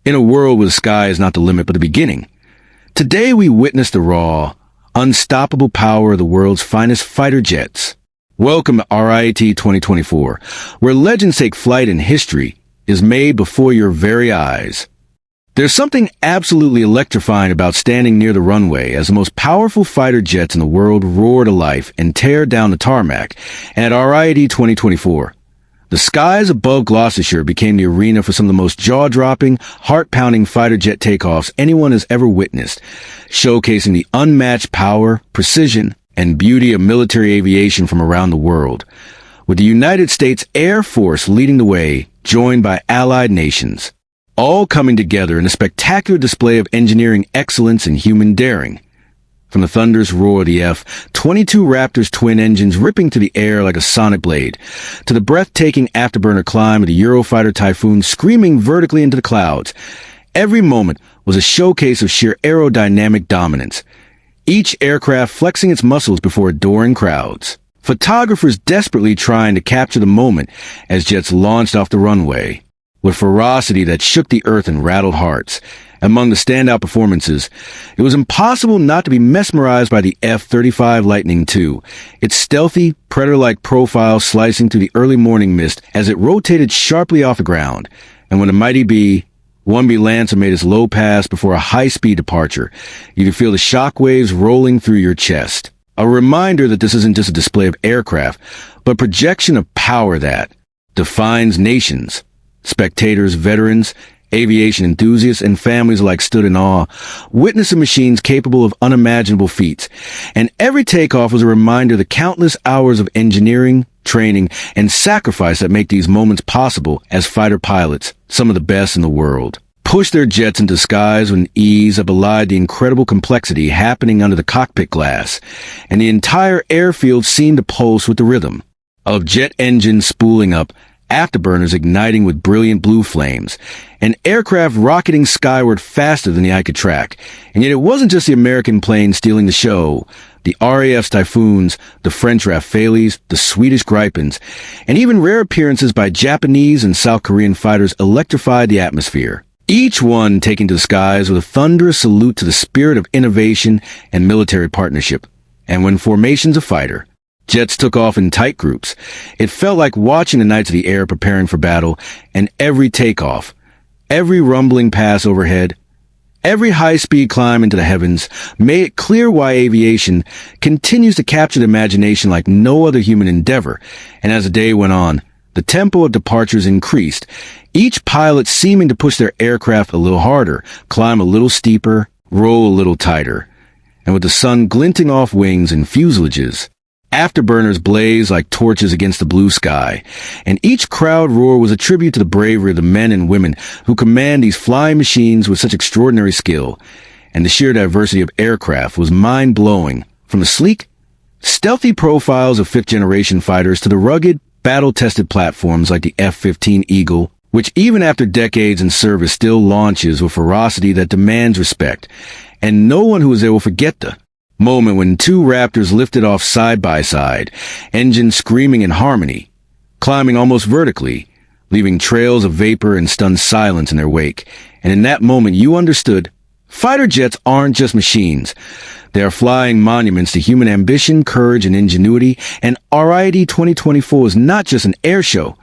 in a world where the sky is not the limit but the beginning. Today we witness the raw, unstoppable power of the world's finest fighter jets. Welcome to RIAT 2024, where legends take flight and history is made before your very eyes. There's something absolutely electrifying about standing near the runway as the most powerful fighter jets in the world roar to life and tear down the tarmac. And at RIAT 2024, the skies above Gloucestershire became the arena for some of the most jaw-dropping, heart-pounding fighter jet takeoffs anyone has ever witnessed, showcasing the unmatched power, precision, and beauty of military aviation from around the world, with the United States Air Force leading the way, joined by allied nations, all coming together in a spectacular display of engineering excellence and human daring. From the thunderous roar of the F-22 Raptor's twin engines ripping through the air like a sonic blade, to the breathtaking afterburner climb of the Eurofighter Typhoon screaming vertically into the clouds, every moment was a showcase of sheer aerodynamic dominance, each aircraft flexing its muscles before adoring crowds. Photographers desperately trying to capture the moment as jets launched off the runway, with ferocity that shook the earth and rattled hearts. Among the standout performances, it was impossible not to be mesmerized by the F-35 Lightning II, its stealthy, predator-like profile slicing through the early morning mist as it rotated sharply off the ground, and when the mighty B-1B Lancer made its low pass before a high-speed departure, you could feel the shockwaves rolling through your chest. A reminder that this isn't just a display of aircraft, but projection of power that defines nations. Spectators, veterans, aviation enthusiasts, and families alike stood in awe, witnessing machines capable of unimaginable feats. And every takeoff was a reminder of the countless hours of engineering, training, and sacrifice that make these moments possible as fighter pilots, some of the best in the world, push their jets into skies with an ease that belied the incredible complexity happening under the cockpit glass, and the entire airfield seemed to pulse with the rhythm of jet engines spooling up, afterburners igniting with brilliant blue flames, and aircraft rocketing skyward faster than the eye could track. And yet it wasn't just the American planes stealing the show. The RAF's Typhoons, the French Rafales, the Swedish Gripens, and even rare appearances by Japanese and South Korean fighters electrified the atmosphere, each one taking to the skies with a thunderous salute to the spirit of innovation and military partnership. And when formations of fighter jets took off in tight groups, it felt like watching the Knights of the Air preparing for battle, and every takeoff, every rumbling pass overhead, every high-speed climb into the heavens made it clear why aviation continues to capture the imagination like no other human endeavor. And as the day went on, the tempo of departures increased, each pilot seeming to push their aircraft a little harder, climb a little steeper, roll a little tighter. And with the sun glinting off wings and fuselages, afterburners blazed like torches against the blue sky, and each crowd roar was a tribute to the bravery of the men and women who command these flying machines with such extraordinary skill. And the sheer diversity of aircraft was mind-blowing, from the sleek, stealthy profiles of fifth-generation fighters to the rugged, battle-tested platforms like the F-15 Eagle, which even after decades in service still launches with ferocity that demands respect. And no one who was there will forget the moment when two Raptors lifted off side by side, engines screaming in harmony, climbing almost vertically, leaving trails of vapor and stunned silence in their wake. And in that moment you understood, fighter jets aren't just machines. They are flying monuments to human ambition, courage, and ingenuity. And RIAT 2024 is not just an air show.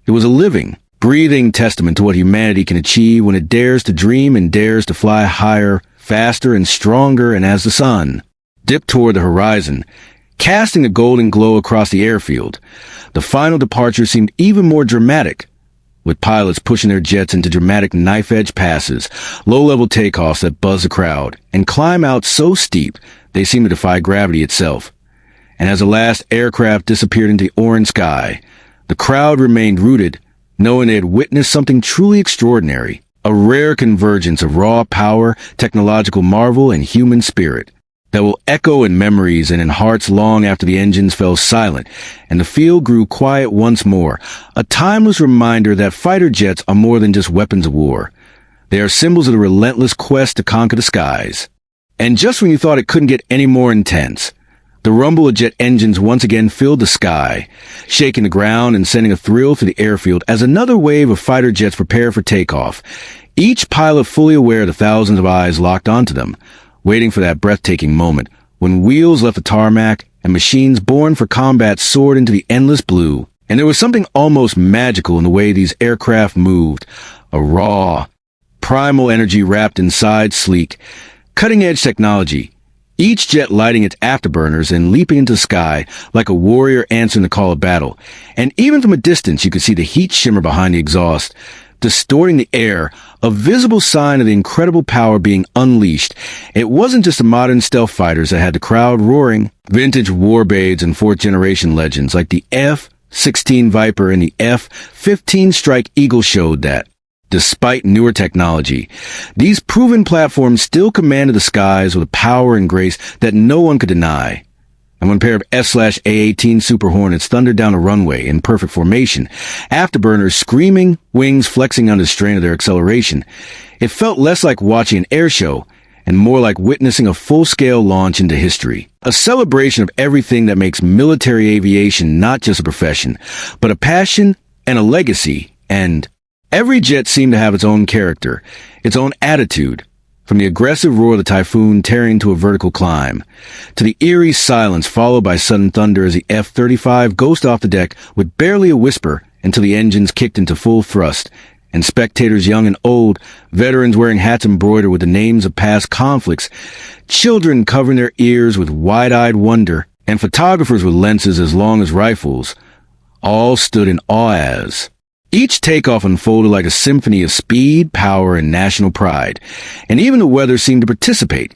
It was a living, breathing testament to what humanity can achieve when it dares to dream and dares to fly higher, faster, and stronger. And as the sun dipped toward the horizon, casting a golden glow across the airfield, the final departure seemed even more dramatic, with pilots pushing their jets into dramatic knife-edge passes, low-level takeoffs that buzz the crowd, and climb out so steep they seemed to defy gravity itself. And as the last aircraft disappeared into the orange sky, the crowd remained rooted, knowing they had witnessed something truly extraordinary, a rare convergence of raw power, technological marvel, and human spirit that will echo in memories and in hearts long after the engines fell silent and the field grew quiet once more, a timeless reminder that fighter jets are more than just weapons of war. They are symbols of the relentless quest to conquer the skies. And just when you thought it couldn't get any more intense, the rumble of jet engines once again filled the sky, shaking the ground and sending a thrill through the airfield as another wave of fighter jets prepared for takeoff, each pilot fully aware of the thousands of eyes locked onto them, waiting for that breathtaking moment when wheels left the tarmac and machines born for combat soared into the endless blue. And there was something almost magical in the way these aircraft moved, a raw, primal energy wrapped inside sleek, cutting-edge technology, each jet lighting its afterburners and leaping into the sky like a warrior answering the call of battle. And even from a distance, you could see the heat shimmer behind the exhaust, distorting the air, a visible sign of the incredible power being unleashed. It wasn't just the modern stealth fighters that had the crowd roaring. Vintage warbades and fourth-generation legends like the F-16 Viper and the F-15 Strike Eagle showed that, despite newer technology, these proven platforms still commanded the skies with a power and grace that no one could deny. And when a pair of F/A-18 Super Hornets thundered down a runway in perfect formation, afterburners screaming, wings flexing under the strain of their acceleration, it felt less like watching an air show and more like witnessing a full-scale launch into history. A celebration of everything that makes military aviation not just a profession, but a passion and a legacy. And every jet seemed to have its own character, its own attitude, from the aggressive roar of the Typhoon tearing to a vertical climb, to the eerie silence followed by sudden thunder as the F-35 ghosted off the deck with barely a whisper until the engines kicked into full thrust, and spectators young and old, veterans wearing hats embroidered with the names of past conflicts, children covering their ears with wide-eyed wonder, and photographers with lenses as long as rifles, all stood in awe as each takeoff unfolded like a symphony of speed, power, and national pride, and even the weather seemed to participate,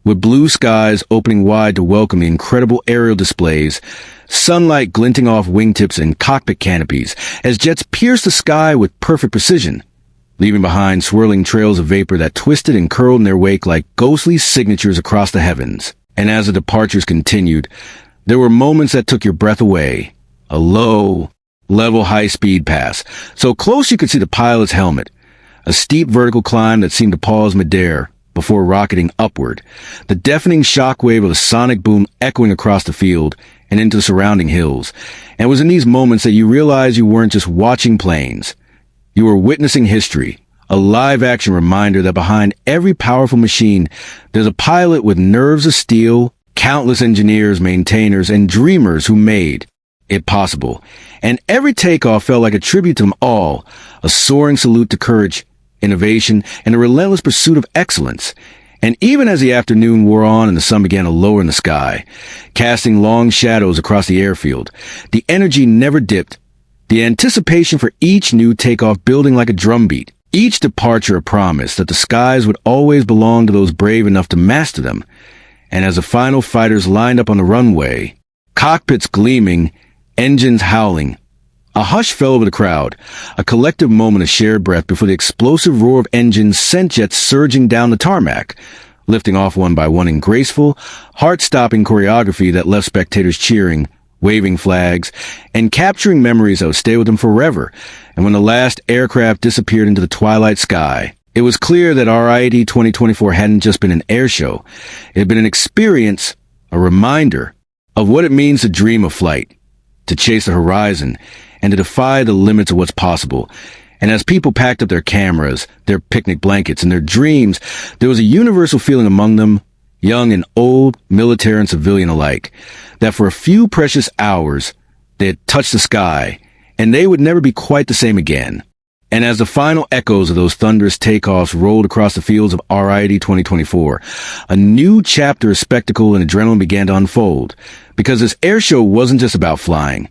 with blue skies opening wide to welcome the incredible aerial displays, sunlight glinting off wingtips and cockpit canopies as jets pierced the sky with perfect precision, leaving behind swirling trails of vapor that twisted and curled in their wake like ghostly signatures across the heavens. And as the departures continued, there were moments that took your breath away, a low, level high-speed pass, so close you could see the pilot's helmet, a steep vertical climb that seemed to pause midair before rocketing upward, the deafening shockwave of a sonic boom echoing across the field and into the surrounding hills. And it was in these moments that you realized you weren't just watching planes. You were witnessing history, a live-action reminder that behind every powerful machine, there's a pilot with nerves of steel, countless engineers, maintainers, and dreamers who made it possible. And every takeoff felt like a tribute to them all, a soaring salute to courage, innovation, and a relentless pursuit of excellence. And even as the afternoon wore on and the sun began to lower in the sky, casting long shadows across the airfield, the energy never dipped, the anticipation for each new takeoff building like a drumbeat, each departure a promise that the skies would always belong to those brave enough to master them. And as the final fighters lined up on the runway, cockpits gleaming, engines howling, a hush fell over the crowd, a collective moment of shared breath before the explosive roar of engines sent jets surging down the tarmac, lifting off one by one in graceful, heart-stopping choreography that left spectators cheering, waving flags, and capturing memories that would stay with them forever. And when the last aircraft disappeared into the twilight sky, it was clear that RIAT 2024 hadn't just been an air show. It had been an experience, a reminder of what it means to dream of flight, to chase the horizon, and to defy the limits of what's possible. And as people packed up their cameras, their picnic blankets, and their dreams, there was a universal feeling among them, young and old, military and civilian alike, that for a few precious hours, they had touched the sky, and they would never be quite the same again. And as the final echoes of those thunderous takeoffs rolled across the fields of RIAT 2024, a new chapter of spectacle and adrenaline began to unfold, because this air show wasn't just about flying.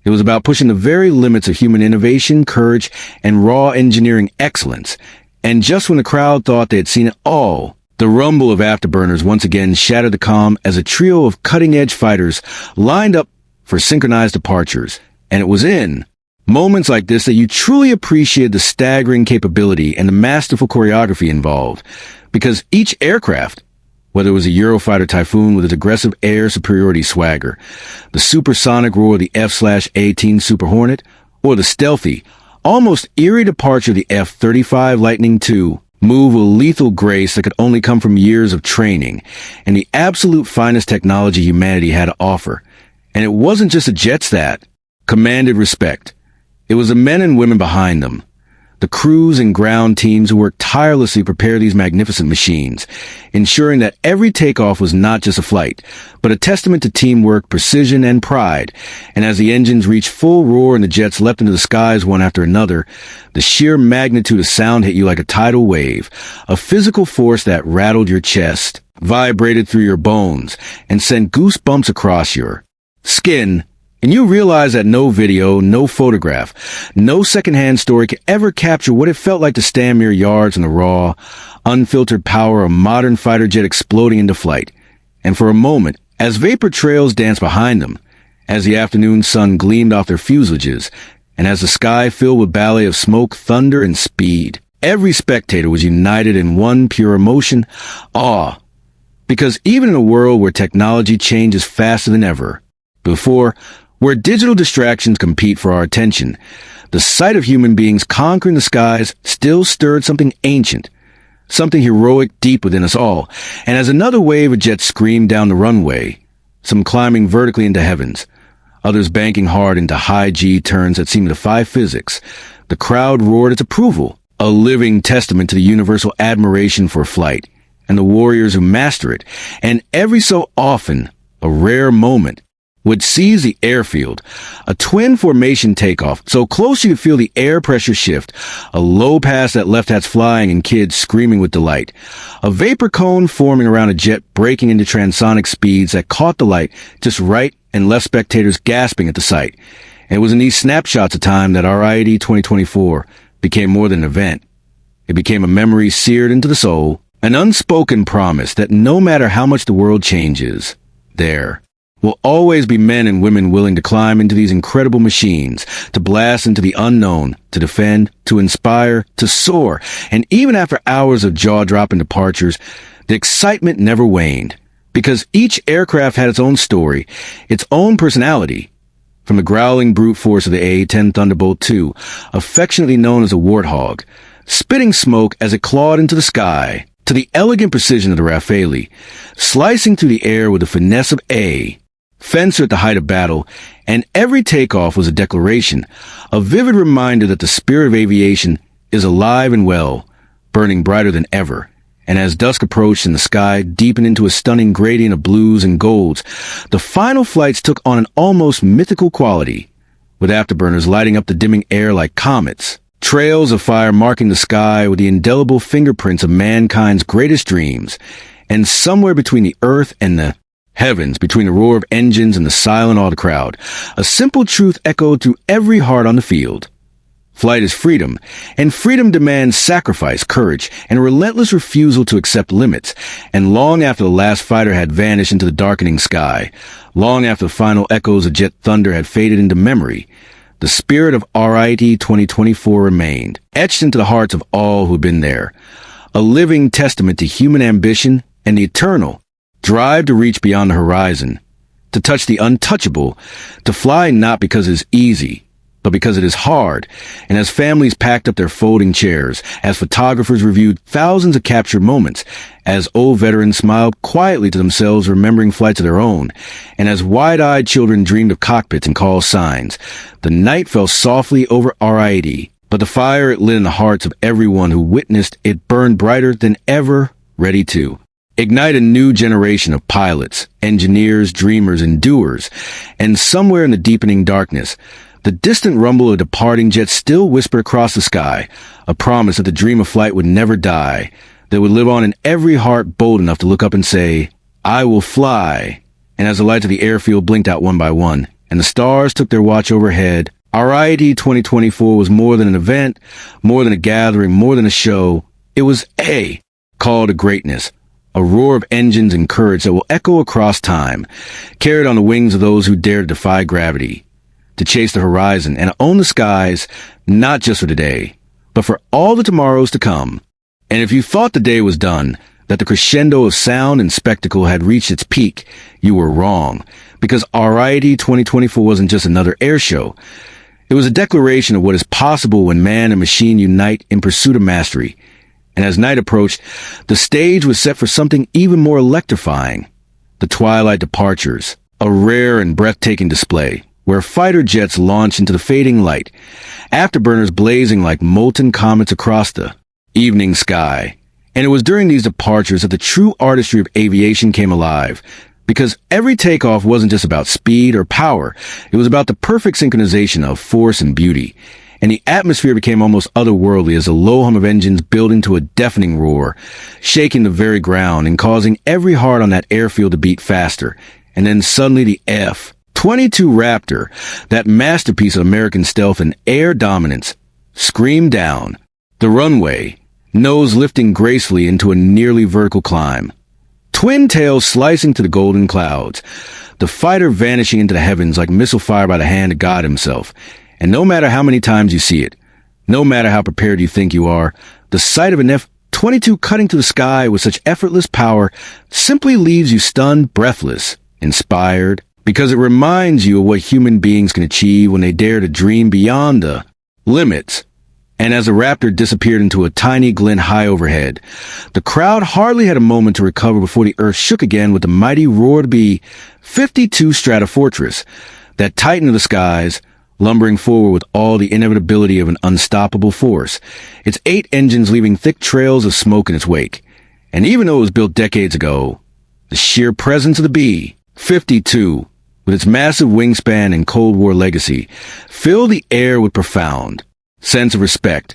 It was about pushing the very limits of human innovation, courage, and raw engineering excellence. And just when the crowd thought they had seen it all, the rumble of afterburners once again shattered the calm as a trio of cutting-edge fighters lined up for synchronized departures. And it was in moments like this that you truly appreciate the staggering capability and the masterful choreography involved, because each aircraft, whether it was a Eurofighter Typhoon with its aggressive air superiority swagger, the supersonic roar of the F/A-18 Super Hornet, or the stealthy, almost eerie departure of the F-35 Lightning II, move with lethal grace that could only come from years of training and the absolute finest technology humanity had to offer. And it wasn't just the jets that commanded respect. It was the men and women behind them, The crews and ground teams who worked tirelessly to prepare these magnificent machines, ensuring that every takeoff was not just a flight, but a testament to teamwork, precision, and pride. And as the engines reached full roar and the jets leapt into the skies one after another, the sheer magnitude of sound hit you like a tidal wave, a physical force that rattled your chest, vibrated through your bones, and sent goosebumps across your skin. And you realize that no video, no photograph, no secondhand story could ever capture what it felt like to stand mere yards in the raw, unfiltered power of a modern fighter jet exploding into flight. And for a moment, as vapor trails danced behind them, as the afternoon sun gleamed off their fuselages, and as the sky filled with ballet of smoke, thunder, and speed, every spectator was united in one pure emotion, awe. Because even in a world where technology changes faster than ever before, where digital distractions compete for our attention, the sight of human beings conquering the skies still stirred something ancient, something heroic deep within us all. And as another wave of jets screamed down the runway, some climbing vertically into heavens, others banking hard into high G turns that seemed to defy physics, the crowd roared its approval, a living testament to the universal admiration for flight and the warriors who master it. And every so often, a rare moment would seize the airfield, a twin formation takeoff, so close you could feel the air pressure shift, a low pass that left hats flying and kids screaming with delight, a vapor cone forming around a jet breaking into transonic speeds that caught the light just right and left spectators gasping at the sight. And it was in these snapshots of time that RIAT 2024 became more than an event. It became a memory seared into the soul, an unspoken promise that no matter how much the world changes, there will always be men and women willing to climb into these incredible machines, to blast into the unknown, to defend, to inspire, to soar. And even after hours of jaw-dropping departures, the excitement never waned, because each aircraft had its own story, its own personality. From the growling brute force of the A-10 Thunderbolt II, affectionately known as a warthog, spitting smoke as it clawed into the sky, to the elegant precision of the Rafale, slicing through the air with the finesse of a fencer at the height of battle, and every takeoff was a declaration, a vivid reminder that the spirit of aviation is alive and well, burning brighter than ever. And as dusk approached and the sky deepened into a stunning gradient of blues and golds, the final flights took on an almost mythical quality, with afterburners lighting up the dimming air like comets, trails of fire marking the sky with the indelible fingerprints of mankind's greatest dreams, and somewhere between the earth and the heavens, between the roar of engines and the silent awe of the crowd, a simple truth echoed through every heart on the field. Flight is freedom, and freedom demands sacrifice, courage, and a relentless refusal to accept limits. And long after the last fighter had vanished into the darkening sky, long after the final echoes of jet thunder had faded into memory, the spirit of RIAT 2024 remained, etched into the hearts of all who'd been there, a living testament to human ambition and the eternal drive to reach beyond the horizon, to touch the untouchable, to fly not because it is easy, but because it is hard. And as families packed up their folding chairs, as photographers reviewed thousands of captured moments, as old veterans smiled quietly to themselves remembering flights of their own, and as wide-eyed children dreamed of cockpits and call signs, the night fell softly over RIAT, but the fire it lit in the hearts of everyone who witnessed it burned brighter than ever, ready to ignite a new generation of pilots, engineers, dreamers, and doers. And somewhere in the deepening darkness, the distant rumble of departing jets still whispered across the sky, a promise that the dream of flight would never die, that would live on in every heart bold enough to look up and say, "I will fly." And as the lights of the airfield blinked out one by one, and the stars took their watch overhead, RIAT 2024 was more than an event, more than a gathering, more than a show. It was a call to greatness, a roar of engines and courage that will echo across time, carried on the wings of those who dare to defy gravity, to chase the horizon and own the skies, not just for today, but for all the tomorrows to come. And if you thought the day was done, that the crescendo of sound and spectacle had reached its peak, you were wrong, because RIAT 2024 wasn't just another air show. It was a declaration of what is possible when man and machine unite in pursuit of mastery. And as night approached, the stage was set for something even more electrifying. The twilight departures, a rare and breathtaking display, where fighter jets launch into the fading light, afterburners blazing like molten comets across the evening sky. And it was during these departures that the true artistry of aviation came alive, because every takeoff wasn't just about speed or power, it was about the perfect synchronization of force and beauty. And the atmosphere became almost otherworldly as the low hum of engines building to a deafening roar, shaking the very ground and causing every heart on that airfield to beat faster. And then suddenly the F-22 Raptor, that masterpiece of American stealth and air dominance, screamed down the runway, nose lifting gracefully into a nearly vertical climb. Twin tails slicing to the golden clouds, the fighter vanishing into the heavens like missile fire by the hand of God himself. And no matter how many times you see it, no matter how prepared you think you are, the sight of an F-22 cutting through the sky with such effortless power simply leaves you stunned, breathless, inspired, because it reminds you of what human beings can achieve when they dare to dream beyond the limits. And as the Raptor disappeared into a tiny glint high overhead, the crowd hardly had a moment to recover before the earth shook again with the mighty roar to be 52 Stratofortress, that titan of the skies, lumbering forward with all the inevitability of an unstoppable force, its 8 engines leaving thick trails of smoke in its wake. And even though it was built decades ago, the sheer presence of the B-52, with its massive wingspan and Cold War legacy, filled the air with profound sense of respect,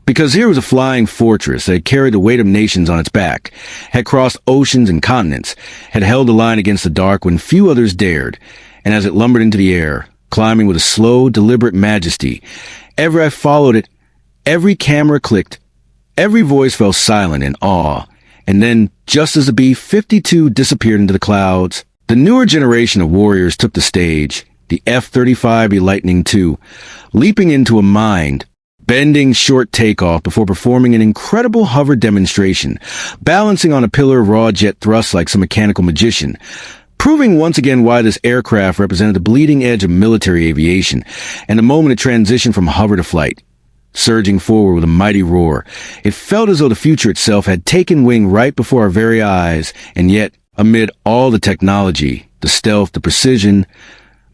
because here was a flying fortress that had carried the weight of nations on its back, had crossed oceans and continents, had held the line against the dark when few others dared, and as it lumbered into the air, climbing with a slow, deliberate majesty, ever I followed it, every camera clicked, every voice fell silent in awe, and then, just as the B-52 disappeared into the clouds, the newer generation of warriors took the stage, the F-35B Lightning II, leaping into a mind-bending short takeoff before performing an incredible hover demonstration, balancing on a pillar of raw jet thrust like some mechanical magician, proving once again why this aircraft represented the bleeding edge of military aviation and the moment of transition from hover to flight. Surging forward with a mighty roar, it felt as though the future itself had taken wing right before our very eyes, and yet, amid all the technology, the stealth, the precision,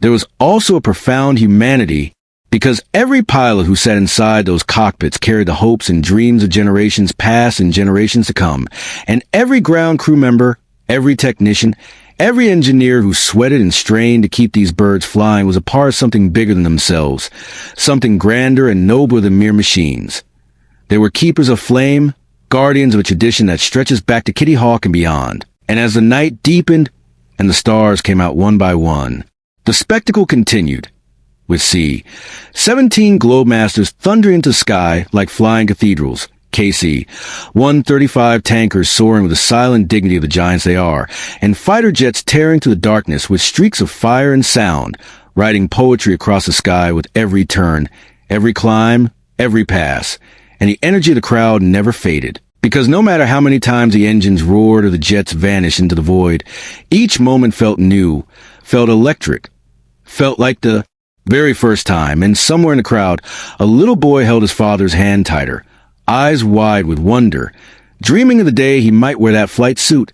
there was also a profound humanity, because every pilot who sat inside those cockpits carried the hopes and dreams of generations past and generations to come, and every ground crew member, every technician, every engineer who sweated and strained to keep these birds flying was a part of something bigger than themselves, something grander and nobler than mere machines. They were keepers of flame, guardians of a tradition that stretches back to Kitty Hawk and beyond. And as the night deepened and the stars came out one by one, the spectacle continued, with 17 Globemasters thundering into the sky like flying cathedrals, KC-135 tankers soaring with the silent dignity of the giants they are, and fighter jets tearing through the darkness with streaks of fire and sound, writing poetry across the sky with every turn, every climb, every pass, and the energy of the crowd never faded. Because no matter how many times the engines roared or the jets vanished into the void, each moment felt new, felt electric, felt like the very first time, and somewhere in the crowd, a little boy held his father's hand tighter, eyes wide with wonder, dreaming of the day he might wear that flight suit,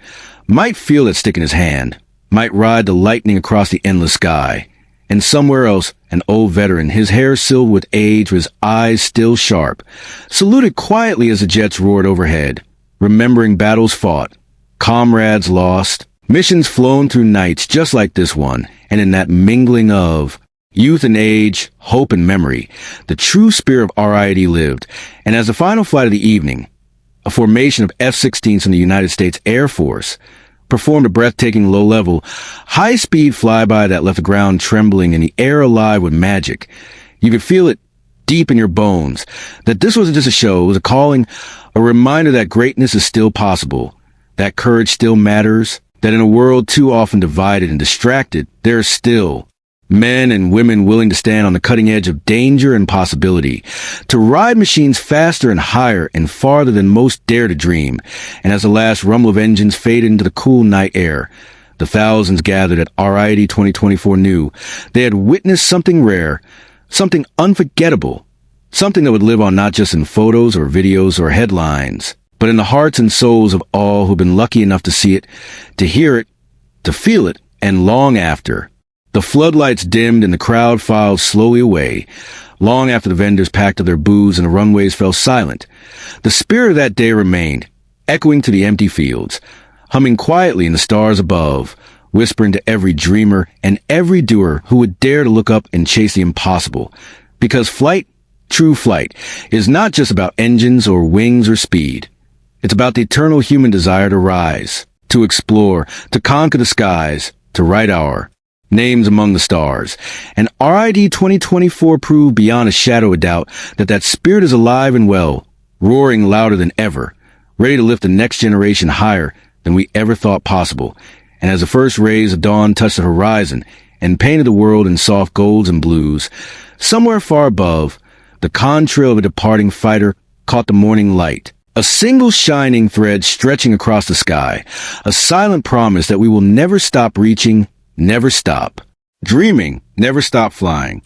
might feel that stick in his hand, might ride the lightning across the endless sky. And somewhere else, an old veteran, his hair silvered with age, with his eyes still sharp, saluted quietly as the jets roared overhead, remembering battles fought, comrades lost, missions flown through nights just like this one, and in that mingling of youth and age, hope and memory, the true spirit of RIAT lived. And as the final flight of the evening, a formation of F-16s from the United States Air Force performed a breathtaking low-level, high-speed flyby that left the ground trembling and the air alive with magic. You could feel it deep in your bones, that this wasn't just a show, it was a calling, a reminder that greatness is still possible, that courage still matters, that in a world too often divided and distracted, there are still men and women willing to stand on the cutting edge of danger and possibility, to ride machines faster and higher and farther than most dare to dream. And as the last rumble of engines faded into the cool night air, the thousands gathered at RIAT 2024 knew they had witnessed something rare, something unforgettable, something that would live on not just in photos or videos or headlines, but in the hearts and souls of all who've been lucky enough to see it, to hear it, to feel it, and long after. The floodlights dimmed and the crowd filed slowly away. Long after the vendors packed up their booths and the runways fell silent, the spirit of that day remained, echoing to the empty fields, humming quietly in the stars above, whispering to every dreamer and every doer who would dare to look up and chase the impossible. Because flight, true flight, is not just about engines or wings or speed. It's about the eternal human desire to rise, to explore, to conquer the skies, to write our names among the stars. And RIAT 2024 proved beyond a shadow of doubt that that spirit is alive and well, roaring louder than ever, ready to lift the next generation higher than we ever thought possible. And as the first rays of dawn touched the horizon and painted the world in soft golds and blues, somewhere far above, the contrail of a departing fighter caught the morning light. A single shining thread stretching across the sky, a silent promise that we will never stop reaching, never stop dreaming, never stop flying.